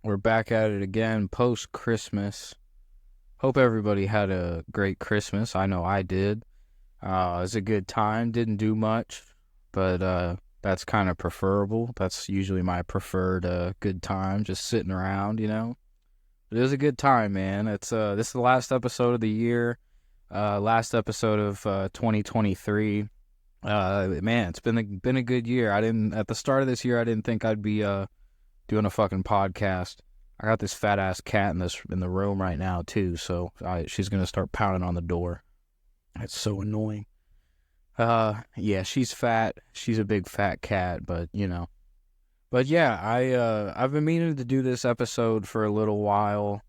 We're back at it again post Christmas. Hope everybody had a great Christmas. I know I did. It was a good time. Didn't do much, but that's kind of preferable. That's usually my preferred good time, just sitting around, you know. But it was a good time, man. It's this is the last episode of the year, last episode of 2023. Man, it's been a good year. I didn't at the start of this year. I didn't think I'd be doing a fucking podcast. I got this fat ass cat in the room right now too, so she's gonna start pounding on the door. It's so annoying. Yeah, she's fat. She's a big fat cat, but you know. But yeah, I've been meaning to do this episode for a little while.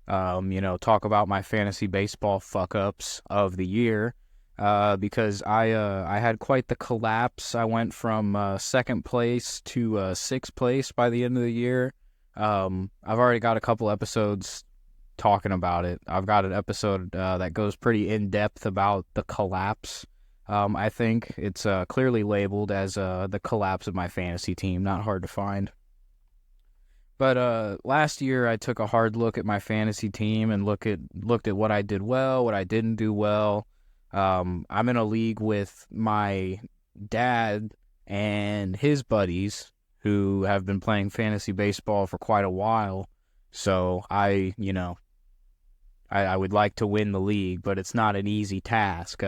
Talk about my fantasy baseball fuck ups of the year. Because I had quite the collapse. I went from second place to sixth place by the end of the year. I've already got a couple episodes talking about it. I've got an episode that goes pretty in depth about the collapse. I think it's clearly labeled as the collapse of my fantasy team. Not hard to find. But last year I took a hard look at my fantasy team and looked at what I did well, what I didn't do well. I'm in a league with my dad and his buddies who have been playing fantasy baseball for quite a while. So I would like to win the league, but it's not an easy task.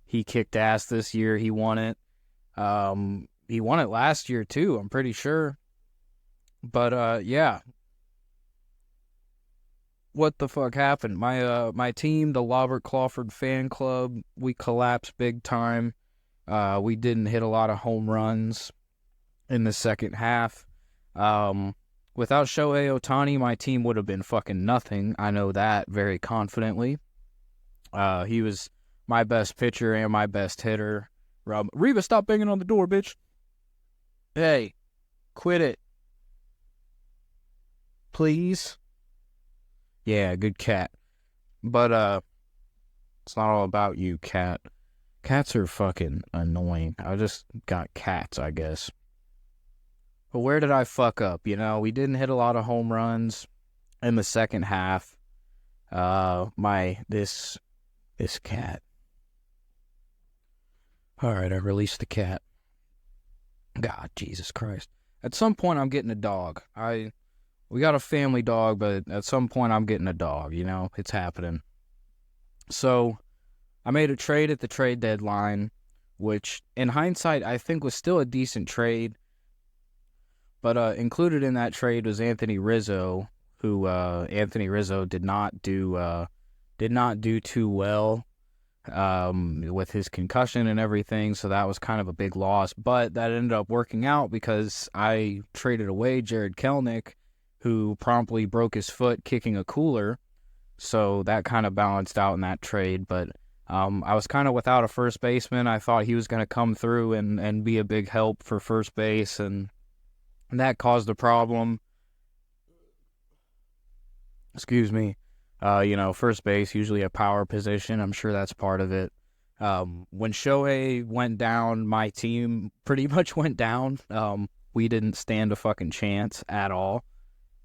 He kicked ass this year. He won it. He won it last year too, I'm pretty sure. But yeah. What the fuck happened? My team, the Robert Clawford fan club, we collapsed big time. We didn't hit a lot of home runs in the second half. Without Shohei Ohtani, my team would have been fucking nothing. I know that very confidently. He was my best pitcher and my best hitter. Reba, stop banging on the door, bitch. Hey, quit it. Please. Yeah, good cat. But it's not all about you, cat. Cats are fucking annoying. I just got cats, I guess. But where did I fuck up? You know, we didn't hit a lot of home runs in the second half. This cat. All right, I released the cat. God, Jesus Christ. At some point, I'm getting a dog. We got a family dog, but at some point I'm getting a dog, you know? It's happening. So, I made a trade at the trade deadline, which, in hindsight, I think was still a decent trade. But included in that trade was Anthony Rizzo, who Anthony Rizzo did not do too well with his concussion and everything, so that was kind of a big loss. But that ended up working out because I traded away Jared Kelenic, who promptly broke his foot kicking a cooler. So that kind of balanced out in that trade. But I was kind of without a first baseman. I thought he was going to come through and be a big help for first base, and that caused a problem. Excuse me. First base, usually a power position. I'm sure that's part of it. When Shohei went down, my team pretty much went down. We didn't stand a fucking chance at all.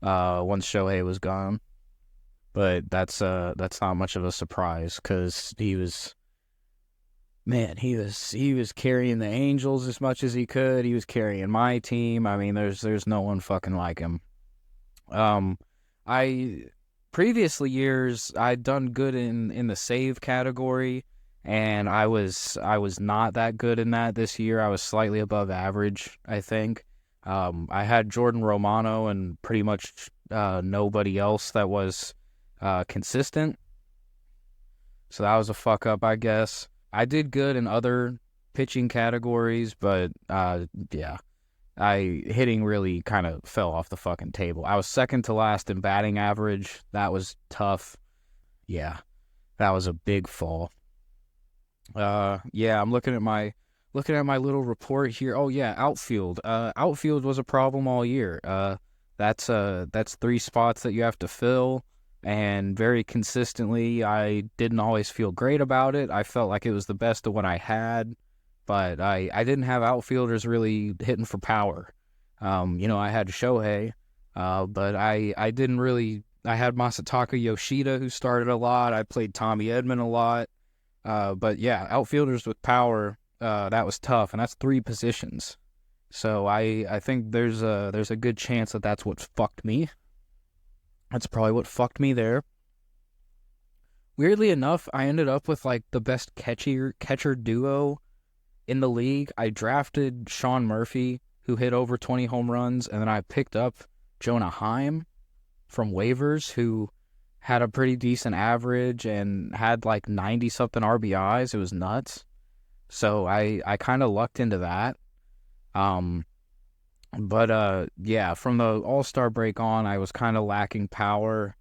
Once Shohei was gone. But that's not much of a surprise because he was carrying the Angels as much as he could. He was carrying my team. I mean, there's no one fucking like him. Previously years I'd done good in the save category, and I was not that good in that this year. I was slightly above average, I think. I had Jordan Romano and pretty much nobody else that was consistent. So that was a fuck up, I guess. I did good in other pitching categories, but yeah. Hitting really kind of fell off the fucking table. I was second to last in batting average. That was tough. Yeah. That was a big fall. Yeah, I'm looking at my little report here. Oh yeah, outfield. Outfield was a problem all year. That's 3 spots that you have to fill, and very consistently I didn't always feel great about it. I felt like it was the best of what I had, but I didn't have outfielders really hitting for power. I had Shohei. But I didn't really. I had Masataka Yoshida, who started a lot. I played Tommy Edman a lot. But yeah, outfielders with power, that was tough, and that's 3 positions. So I think there's a good chance that that's what fucked me. That's probably what fucked me there. Weirdly enough, I ended up with like the best catcher duo in the league. I drafted Sean Murphy, who hit over 20 home runs, and then I picked up Jonah Heim from waivers, who had a pretty decent average and had like 90-something RBIs. It was nuts. So I kind of lucked into that. But yeah, from the All-Star break on, I was kind of lacking power,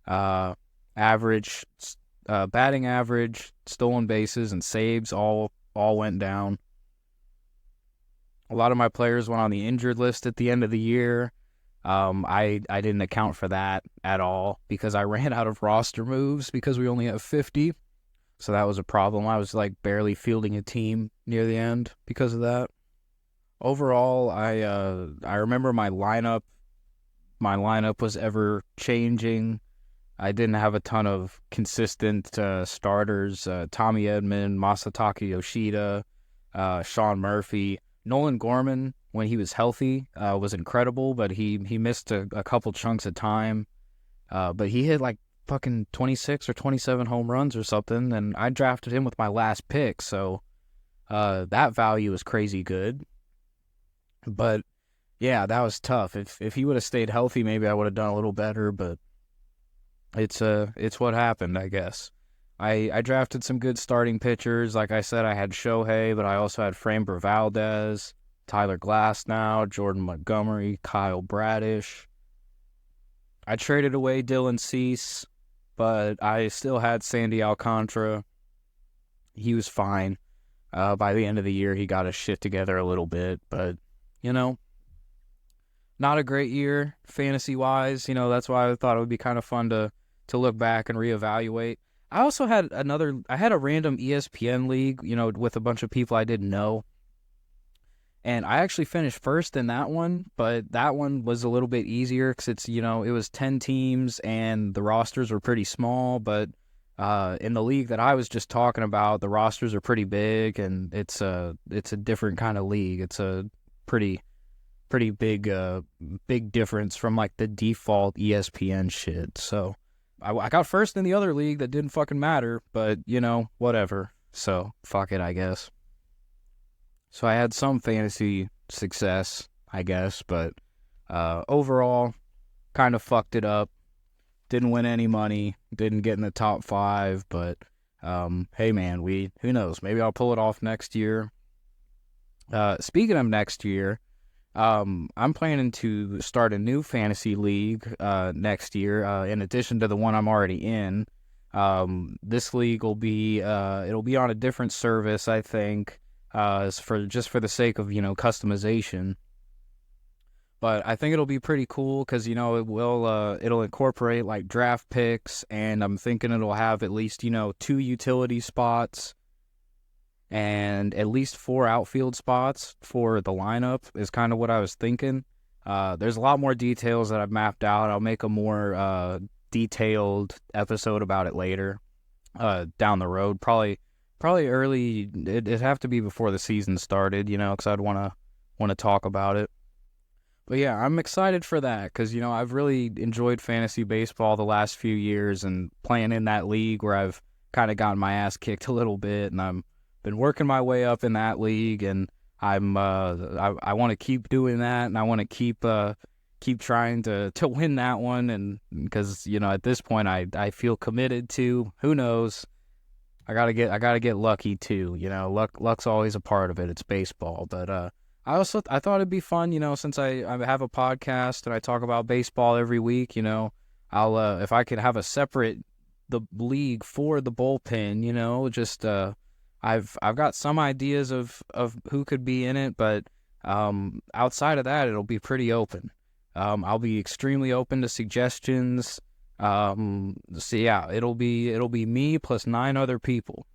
average, batting average, stolen bases, and saves all went down. A lot of my players went on the injured list at the end of the year. I didn't account for that at all because I ran out of roster moves because we only have 50. So that was a problem. I was like barely fielding a team near the end because of that. Overall, I remember my lineup. My lineup was ever changing. I didn't have a ton of consistent starters. Tommy Edman, Masataka Yoshida, Sean Murphy, Nolan Gorman, when he was healthy, was incredible, but he missed a couple chunks of time. But he hit like fucking 26 or 27 home runs or something, and I drafted him with my last pick, so that value is crazy good. But yeah, that was tough. If he would have stayed healthy, maybe I would have done a little better, but it's what happened, I guess. I drafted some good starting pitchers. Like I said, I had Shohei, but I also had Framber Valdez, Tyler Glasnow, Jordan Montgomery, Kyle Bradish. I traded away Dylan Cease, but I still had Sandy Alcantara. He was fine. By the end of the year, he got his shit together a little bit, but, not a great year fantasy-wise. That's why I thought it would be kind of fun to look back and reevaluate. I also had a random ESPN league, with a bunch of people I didn't know. And I actually finished first in that one, but that one was a little bit easier because it's, it was 10 teams and the rosters were pretty small. But in the league that I was just talking about, the rosters are pretty big, and it's a different kind of league. It's a pretty big difference from like the default ESPN shit. So I got first in the other league that didn't fucking matter, but whatever. So fuck it, I guess. So I had some fantasy success, I guess, but overall, kind of fucked it up. Didn't win any money. Didn't get in the top 5, but hey man, who knows? Maybe I'll pull it off next year. Speaking of next year, I'm planning to start a new fantasy league next year. In addition to the one I'm already in, this league will be it'll be on a different service, I think. For the sake of customization, but I think it'll be pretty cool because it'll incorporate like draft picks, and I'm thinking it'll have at least 2 utility spots and at least 4 outfield spots for the lineup is kind of what I was thinking. There's a lot more details that I've mapped out. I'll make a more detailed episode about it later down the road, probably early. It'd have to be before the season started, because I'd want to talk about it. But yeah, I'm excited for that because, I've really enjoyed fantasy baseball the last few years, and playing in that league where I've kind of gotten my ass kicked a little bit, and I'm been working my way up in that league, and I want to keep doing that, and I want to keep trying to win that one, and because at this point I feel committed to. Who knows? I gotta get lucky too. Luck's always a part of it. It's baseball, but I thought it'd be fun. Since I have a podcast and I talk about baseball every week. I'll if I could have a separate the league for the bullpen. Just I've got some ideas of who could be in it, but outside of that, it'll be pretty open. I'll be extremely open to suggestions. So yeah, it'll be me plus 9 other people.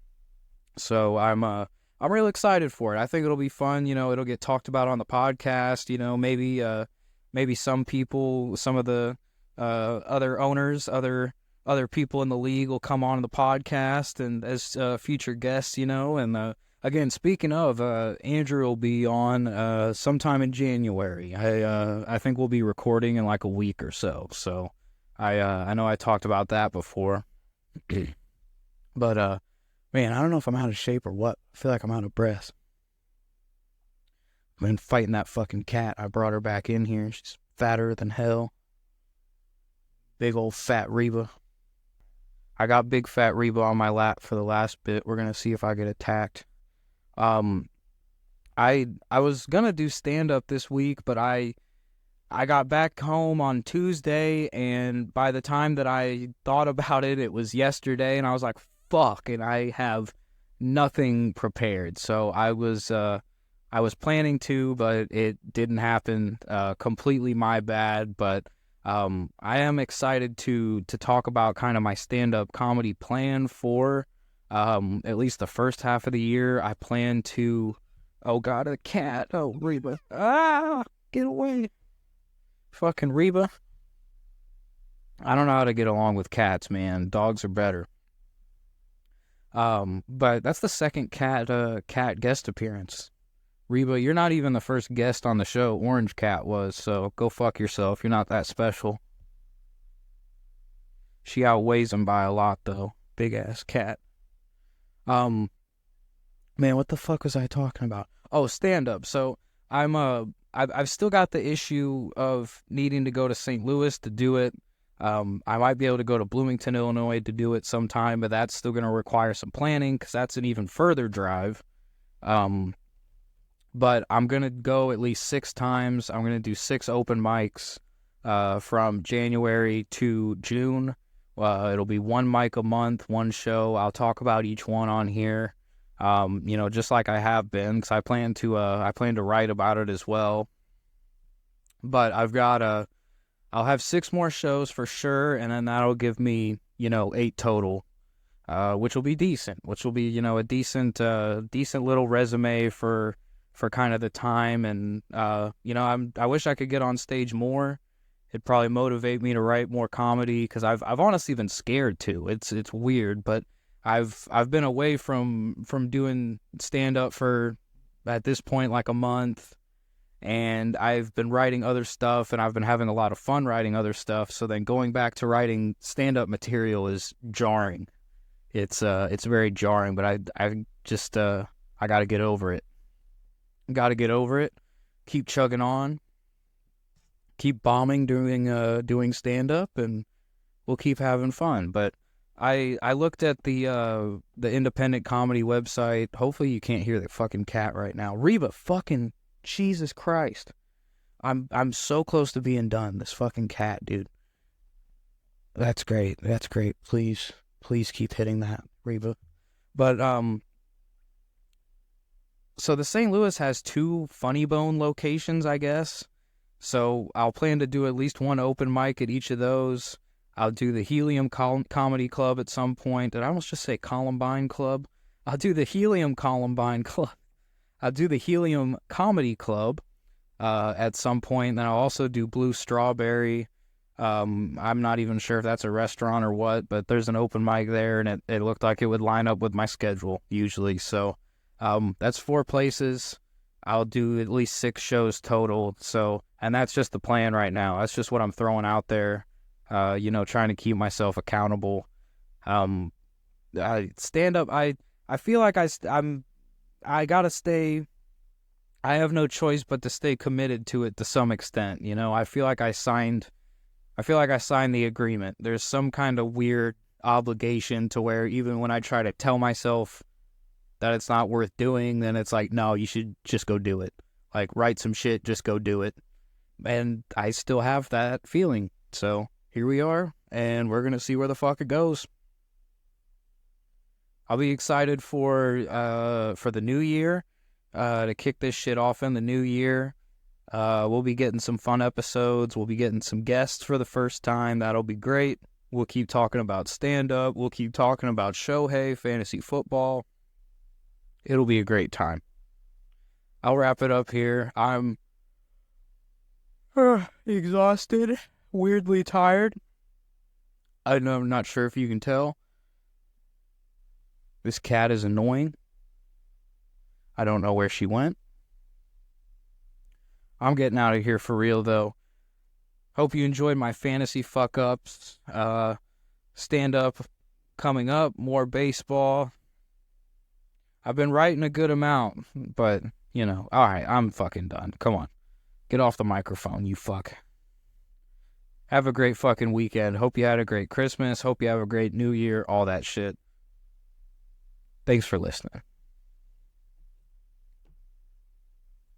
So I'm real excited for it. I think it'll be fun. It'll get talked about on the podcast. Maybe maybe some people, some of the other owners, other people in the league will come on the podcast and as future guests, and again, speaking of, Andrew will be on sometime in January. I think we'll be recording in like a week or so. So I know I talked about that before, but man, I don't know if I'm out of shape or what. I feel like I'm out of breath. I've been fighting that fucking cat. I brought her back in here. She's fatter than hell. Big old fat Reba. I got big fat Reba on my lap for the last bit. We're gonna see if I get attacked. I was gonna do stand up this week, but I got back home on Tuesday, and by the time that I thought about it, it was yesterday, and I was like, fuck, and I have nothing prepared. So I was planning to, but it didn't happen. Completely my bad, but I am excited to talk about kind of my stand-up comedy plan for at least the first half of the year. I plan to... Oh, God, a cat. Oh, Reba. Ah, get away. Fucking Reba. I don't know how to get along with cats, man. Dogs are better. But that's the second cat guest appearance. Reba, you're not even the first guest on the show. Orange Cat was, so go fuck yourself. You're not that special. She outweighs him by a lot, though. Big ass cat. Man, what the fuck was I talking about? Oh, stand up. So I've still got the issue of needing to go to St. Louis to do it. I might be able to go to Bloomington, Illinois to do it sometime, but that's still going to require some planning because that's an even further drive. But I'm going to go at least 6 times. I'm going to do 6 open mics from January to June. It'll be 1 mic a month, 1 show. I'll talk about each one on here, just like I have been, because I plan to write about it as well. But I'll have 6 more shows for sure, and then that'll give me, 8 total, which will be decent, which will be, a decent little resume for kind of the time. And, I wish I could get on stage more. It'd probably motivate me to write more comedy, because I've honestly been scared to. It's weird, but I've been away from doing stand-up for, at this point, like a month. And I've been writing other stuff, and I've been having a lot of fun writing other stuff. So then going back to writing stand-up material is jarring. It's very jarring, but I just I got to get over it. Got to get over it. Keep chugging on. Keep bombing, doing stand-up, and we'll keep having fun. But I looked at the independent comedy website. Hopefully you can't hear the fucking cat right now. Reba, fucking... Jesus Christ. I'm so close to being done. This fucking cat, dude. That's great. Please keep hitting that, Reba. But so the St. Louis has 2 Funny Bone locations, I guess. So I'll plan to do at least 1 open mic at each of those. I'll do the Helium Comedy Club at some point. Did I almost just say Columbine Club? I'll do the Helium Columbine Club. I'll do the Helium Comedy Club at some point. Then I'll also do Blue Strawberry. I'm not even sure if that's a restaurant or what, but there's an open mic there, and it looked like it would line up with my schedule usually. So that's 4 places. I'll do at least 6 shows total. So, and that's just the plan right now. That's just what I'm throwing out there, trying to keep myself accountable. Stand up, I feel like I gotta stay. I have no choice but to stay committed to it to some extent. I feel like I signed the agreement. There's some kind of weird obligation to where even when I try to tell myself that it's not worth doing, then it's like, no, you should just go do it. Like, write some shit, just go do it. And I still have that feeling. So here we are, and we're gonna see where the fuck it goes. I'll be excited for the new year, to kick this shit off in the new year. We'll be getting some fun episodes. We'll be getting some guests for the first time. That'll be great. We'll keep talking about stand-up. We'll keep talking about Shohei, fantasy football. It'll be a great time. I'll wrap it up here. Exhausted, weirdly tired. I'm not sure if you can tell. This cat is annoying. I don't know where she went. I'm getting out of here for real, though. Hope you enjoyed my fantasy fuck-ups. Stand-up coming up, more baseball. I've been writing a good amount, but, alright, I'm fucking done. Come on. Get off the microphone, you fuck. Have a great fucking weekend. Hope you had a great Christmas. Hope you have a great New Year, all that shit. Thanks for listening.